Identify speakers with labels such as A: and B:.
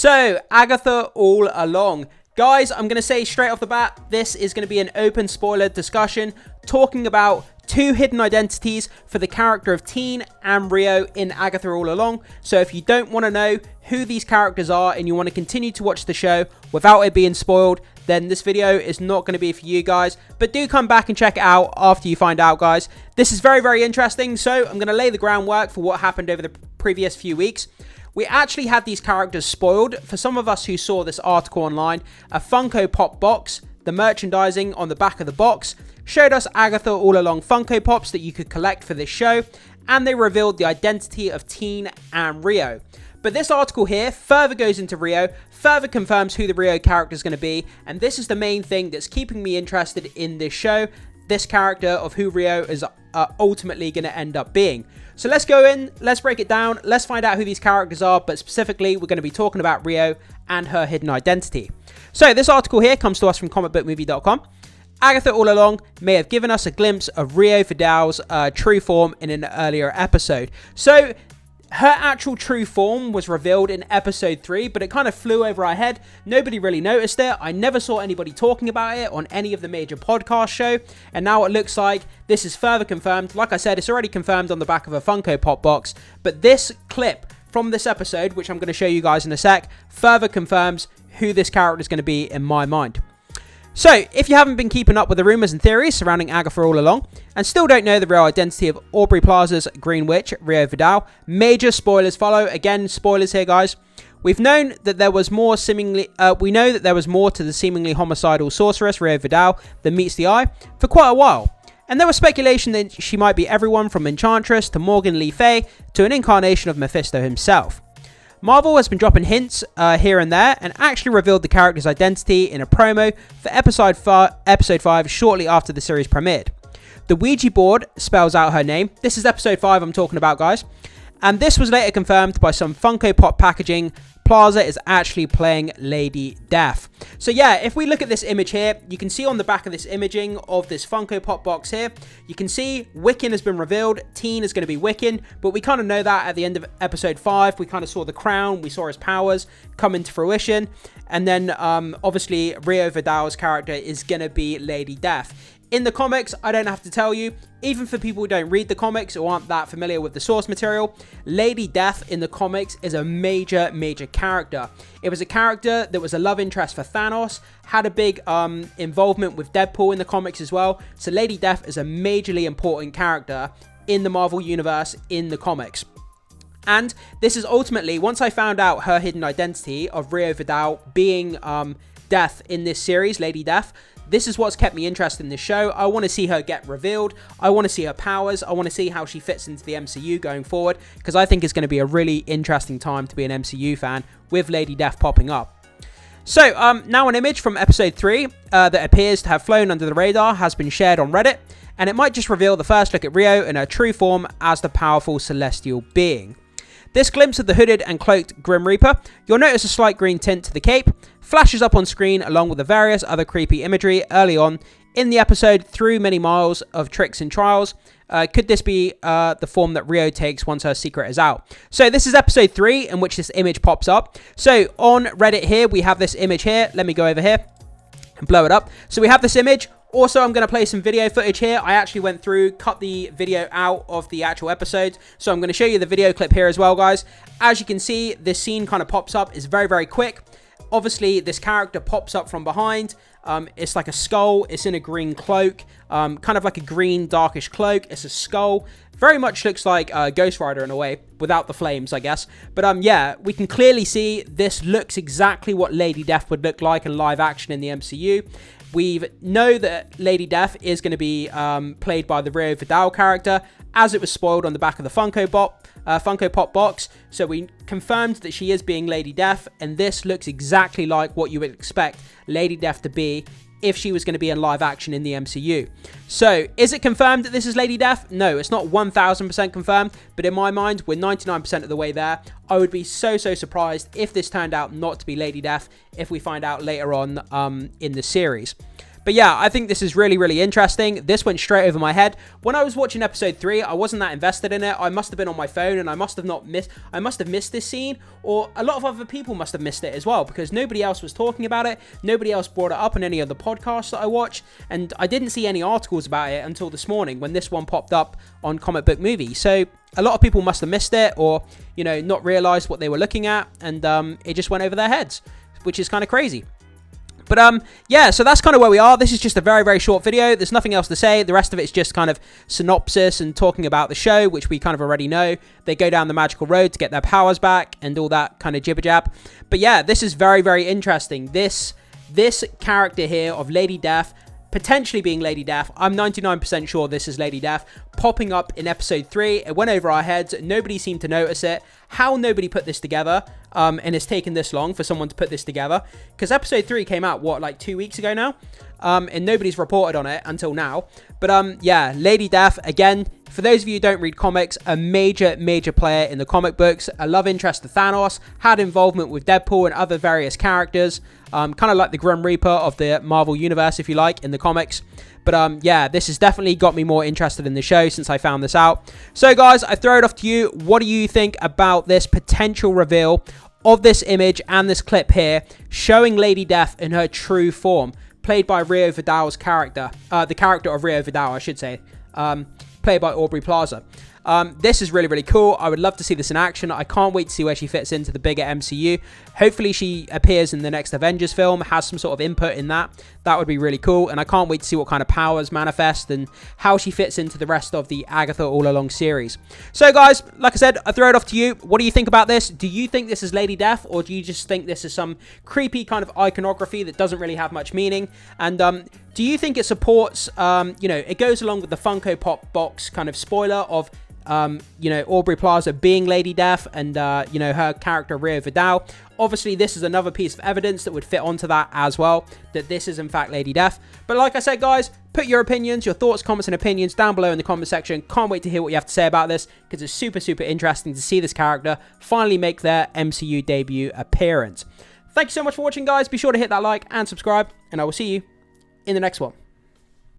A: So, Agatha All Along. Guys, I'm going to say straight off the bat, this is going to be an open spoiler discussion talking about two hidden identities for the character of Teen and Rio in Agatha All Along. So if you don't want to know who these characters are and you want to continue to watch the show without it being spoiled, then this video is not going to be for you guys. But do come back and check it out after you find out, guys. This is very, very interesting. So I'm going to lay the groundwork for what happened over the previous few weeks. We actually had these characters spoiled. For some of us who saw this article online, a Funko Pop box, the merchandising on the back of the box, showed us Agatha All Along Funko Pops that you could collect for this show, and they revealed the identity of Teen and Rio. But this article here further goes into Rio, further confirms who the Rio character is going to be, and this is the main thing that's keeping me interested in this show, this character of who Rio is ultimately going to end up being. So let's go in, let's break it down, let's find out who these characters are, but specifically we're going to be talking about Rio and her hidden identity. So this article here comes to us from comicbookmovie.com. Agatha All Along may have given us a glimpse of Rio Vidal's true form in an earlier episode. So her actual true form was revealed in episode 3, but it kind of flew over our head. Nobody really noticed it. I never saw anybody talking about it on any of the major podcast show. And now it looks like this is further confirmed. Like I said, it's already confirmed on the back of a Funko Pop box. But this clip from this episode, which I'm going to show you guys in a sec, further confirms who this character is going to be in my mind. So, if you haven't been keeping up with the rumours and theories surrounding Agatha All Along, and still don't know the real identity of Aubrey Plaza's Green Witch, Rio Vidal, major spoilers follow. Again, spoilers here, guys. We've known that there was more we know that there was more to the seemingly homicidal sorceress, Rio Vidal, than meets the eye, for quite a while. And there was speculation that she might be everyone from Enchantress to Morgan Le Fay to an incarnation of Mephisto himself. Marvel has been dropping hints here and there and actually revealed the character's identity in a promo for episode 5 shortly after the series premiered. The Ouija board spells out her name. This is episode 5 I'm talking about, guys. And this was later confirmed by some Funko Pop Packaging. Plaza is actually playing Lady Death. So yeah, if we look at this image here, you can see on the back of this imaging of this Funko Pop box here, you can see Wiccan has been revealed. Teen is going to be Wiccan, but we kind of know that at the end of episode 5. We kind of saw the crown, we saw his powers come into fruition, and then obviously Rio Vidal's character is going to be Lady Death. In the comics, I don't have to tell you, even for people who don't read the comics or aren't that familiar with the source material, Lady Death in the comics is a major, major character. It was a character that was a love interest for Thanos, had a big involvement with Deadpool in the comics as well. So Lady Death is a majorly important character in the Marvel Universe in the comics. And this is ultimately, once I found out her hidden identity of Rio Vidal being Death in this series, Lady Death, this is what's kept me interested in this show. I want to see her get revealed. I want to see her powers. I want to see how she fits into the MCU going forward, because I think it's going to be a really interesting time to be an MCU fan with Lady Death popping up. So, now an image from episode 3 that appears to have flown under the radar has been shared on Reddit, and it might just reveal the first look at Rio in her true form as the powerful celestial being. This glimpse of the hooded and cloaked Grim Reaper, you'll notice a slight green tint to the cape, flashes up on screen along with the various other creepy imagery early on in the episode through many miles of tricks and trials. Could this be the form that Rio takes once her secret is out? So this is episode 3 in which this image pops up. So on Reddit here, we have this image here. Let me go over here and blow it up. So we have this image. Also, I'm going to play some video footage here. I actually went through, cut the video out of the actual episode. So I'm going to show you the video clip here as well, guys. As you can see, this scene kind of pops up. It's very, very quick. Obviously, this character pops up from behind. It's like a skull. It's in a green cloak. Kind of like a green, darkish cloak. It's a skull. Very much looks like Ghost Rider in a way, without the flames, I guess. But yeah, we can clearly see this looks exactly what Lady Death would look like in live action in the MCU. We know that Lady Death is going to be played by the Rio Vidal character, as it was spoiled on the back of the Funko Pop box. So we confirmed that she is being Lady Death, and this looks exactly like what you would expect Lady Death to be if she was going to be in live action in the MCU. So, is it confirmed that this is Lady Death? No, it's not 1000% confirmed, but in my mind, we're 99% of the way there. I would be so surprised if this turned out not to be Lady Death if we find out later on in the series. But yeah, I think this is really, really interesting. This went straight over my head. When I was watching episode 3, I wasn't that invested in it. I must have been on my phone, and I must have missed this scene, or a lot of other people must have missed it as well, because nobody else was talking about it. Nobody else brought it up in any of the podcasts that I watch, and I didn't see any articles about it until this morning when this one popped up on Comic Book Movie. So a lot of people must have missed it, or, you know, not realized what they were looking at, and it just went over their heads, which is kind of crazy. But yeah, so that's kind of where we are. This is just a very, very short video. There's nothing else to say. The rest of it's just kind of synopsis and talking about the show, which we kind of already know. They go down the magical road to get their powers back and all that kind of jibber jab. But yeah, this is very, very interesting. This character here of Lady Death, potentially being Lady Death, I'm 99% sure this is Lady Death, popping up in episode 3. It went over our heads. Nobody seemed to notice it. How nobody put this together, and it's taken this long for someone to put this together, because episode 3 came out, what, like 2 weeks ago now? And nobody's reported on it until now. But yeah, Lady Death, again, for those of you who don't read comics, a major, major player in the comic books, a love interest to Thanos, had involvement with Deadpool and other various characters, kind of like the Grim Reaper of the Marvel Universe, if you like, in the comics. But yeah, this has definitely got me more interested in the show since I found this out. So guys, I throw it off to you. What do you think about this potential reveal of this image and this clip here showing Lady Death in her true form, played by Rio Vidal's character, the character of Rio Vidal, I should say, played by Aubrey Plaza. This is really, really cool. I would love to see this in action. I can't wait to see where she fits into the bigger MCU. Hopefully she appears in the next Avengers film, has some sort of input in that. That would be really cool. And I can't wait to see what kind of powers manifest and how she fits into the rest of the Agatha All Along series. So guys, like I said, I throw it off to you. What do you think about this? Do you think this is Lady Death, or do you just think this is some creepy kind of iconography that doesn't really have much meaning? And do you think it supports, you know, it goes along with the Funko Pop box kind of spoiler of, you know, Aubrey Plaza being Lady Death and, you know, her character Rio Vidal? Obviously, this is another piece of evidence that would fit onto that as well, that this is in fact Lady Death. But like I said, guys, put your opinions, your thoughts, comments, and opinions down below in the comment section. Can't wait to hear what you have to say about this, because it's super, super interesting to see this character finally make their MCU debut appearance. Thank you so much for watching, guys. Be sure to hit that like and subscribe, and I will see you in the next one.